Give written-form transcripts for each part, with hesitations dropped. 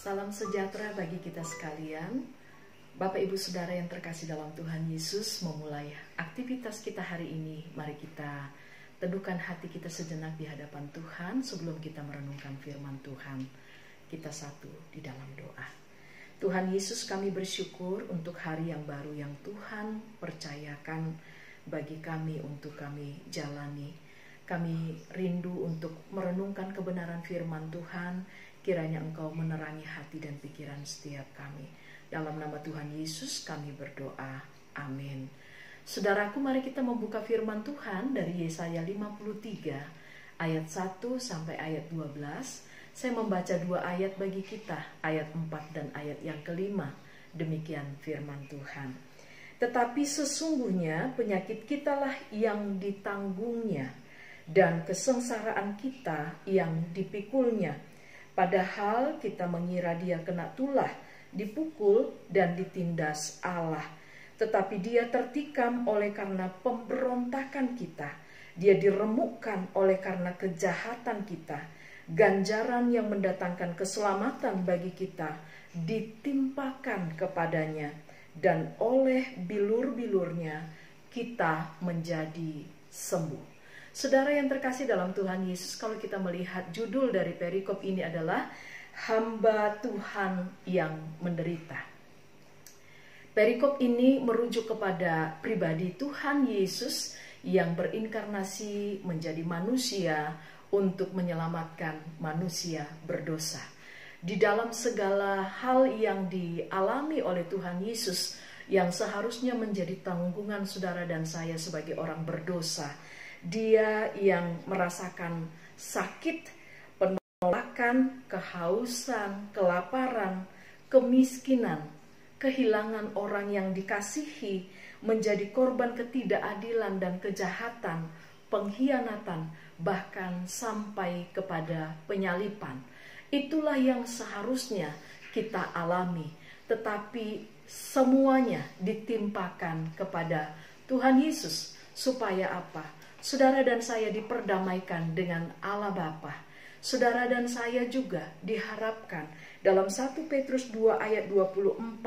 Salam sejahtera bagi kita sekalian. Bapak Ibu Saudara yang terkasih dalam Tuhan Yesus, memulai aktivitas kita hari ini, mari kita teduhkan hati kita sejenak di hadapan Tuhan sebelum kita merenungkan firman Tuhan. Kita satu di dalam doa. Tuhan Yesus, kami bersyukur untuk hari yang baru yang Tuhan percayakan bagi kami untuk kami jalani. Kami rindu untuk merenungkan kebenaran firman Tuhan. Kiranya Engkau menerangi hati dan pikiran setiap kami. Dalam nama Tuhan Yesus kami berdoa. Amin. Saudaraku, mari kita membuka firman Tuhan dari Yesaya 53 ayat 1 sampai ayat 12. Saya membaca dua ayat bagi kita, ayat 4 dan ayat yang kelima. Demikian firman Tuhan. Tetapi sesungguhnya penyakit kitalah yang ditanggungnya, dan kesengsaraan kita yang dipikulnya. Padahal kita mengira dia kena tulah, dipukul dan ditindas Allah. Tetapi dia tertikam oleh karena pemberontakan kita. Dia diremukkan oleh karena kejahatan kita. Ganjaran yang mendatangkan keselamatan bagi kita ditimpakan kepadanya. Dan oleh bilur-bilurnya kita menjadi sembuh. Saudara yang terkasih dalam Tuhan Yesus, kalau kita melihat judul dari perikop ini adalah hamba Tuhan yang menderita. Perikop ini merujuk kepada pribadi Tuhan Yesus yang berinkarnasi menjadi manusia untuk menyelamatkan manusia berdosa. Di dalam segala hal yang dialami oleh Tuhan Yesus yang seharusnya menjadi tanggungan saudara dan saya sebagai orang berdosa, Dia yang merasakan sakit, penolakan, kehausan, kelaparan, kemiskinan, kehilangan orang yang dikasihi, menjadi korban ketidakadilan dan kejahatan, pengkhianatan, bahkan sampai kepada penyalipan. Itulah yang seharusnya kita alami, tetapi semuanya ditimpakan kepada Tuhan Yesus. Supaya apa? Saudara dan saya diperdamaikan dengan Allah Bapa. Saudara dan saya juga diharapkan dalam 1 Petrus 2 ayat 24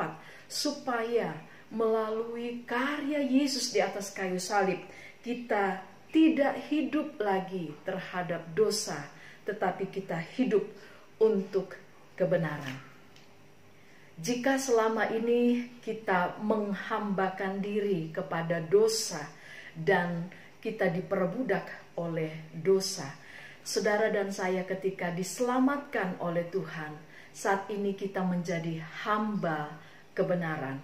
supaya melalui karya Yesus di atas kayu salib kita tidak hidup lagi terhadap dosa, tetapi kita hidup untuk kebenaran. Jika selama ini kita menghambakan diri kepada dosa dan kita diperbudak oleh dosa, saudara dan saya ketika diselamatkan oleh Tuhan, saat ini kita menjadi hamba kebenaran,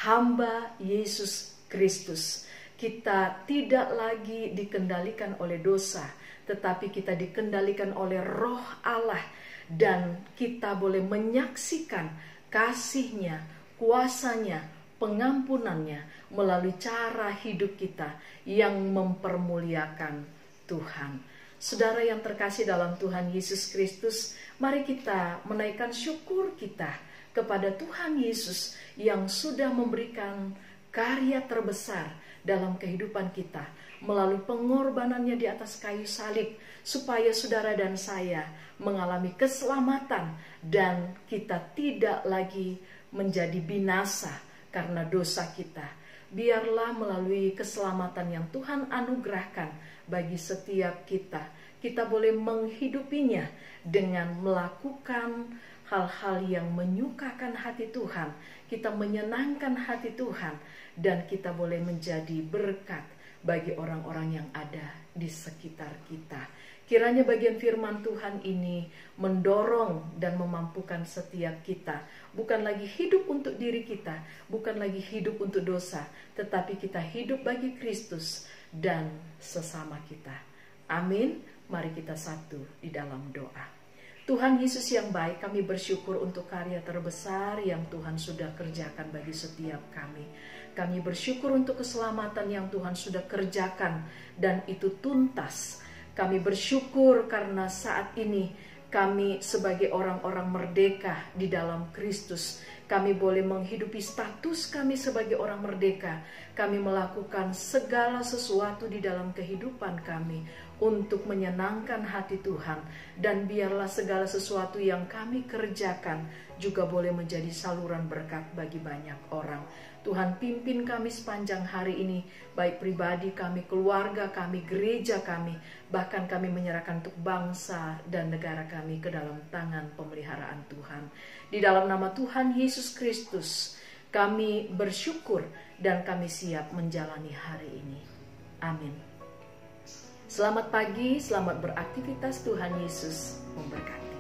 hamba Yesus Kristus. Kita tidak lagi dikendalikan oleh dosa, tetapi kita dikendalikan oleh Roh Allah, dan kita boleh menyaksikan kasih-Nya, kuasa-Nya, pengampunannya melalui cara hidup kita yang mempermuliakan Tuhan. Saudara yang terkasih dalam Tuhan Yesus Kristus, mari kita menaikkan syukur kita kepada Tuhan Yesus yang sudah memberikan karya terbesar dalam kehidupan kita melalui pengorbanannya di atas kayu salib, supaya saudara dan saya mengalami keselamatan dan kita tidak lagi menjadi binasa karena dosa kita. Biarlah melalui keselamatan yang Tuhan anugerahkan bagi setiap kita, kita boleh menghidupinya dengan melakukan hal-hal yang menyukakan hati Tuhan. Kita menyenangkan hati Tuhan, dan kita boleh menjadi berkat bagi orang-orang yang ada di sekitar kita. Kiranya bagian firman Tuhan ini mendorong dan memampukan setiap kita. Bukan lagi hidup untuk diri kita, bukan lagi hidup untuk dosa, tetapi kita hidup bagi Kristus dan sesama kita. Amin. Mari kita satu di dalam doa. Tuhan Yesus yang baik, kami bersyukur untuk karya terbesar yang Tuhan sudah kerjakan bagi setiap kami. Kami bersyukur untuk keselamatan yang Tuhan sudah kerjakan dan itu tuntas. Kami bersyukur karena saat ini kami sebagai orang-orang merdeka di dalam Kristus, kami boleh menghidupi status kami sebagai orang merdeka. Kami melakukan segala sesuatu di dalam kehidupan kami untuk menyenangkan hati Tuhan. Dan biarlah segala sesuatu yang kami kerjakan juga boleh menjadi saluran berkat bagi banyak orang. Tuhan, pimpin kami sepanjang hari ini, baik pribadi kami, keluarga kami, gereja kami, bahkan kami menyerahkan untuk bangsa dan negara kami ke dalam tangan pemeliharaan Tuhan. Di dalam nama Tuhan Yesus Kristus, kami bersyukur dan kami siap menjalani hari ini. Amin. Selamat pagi, selamat beraktivitas. Tuhan Yesus memberkati.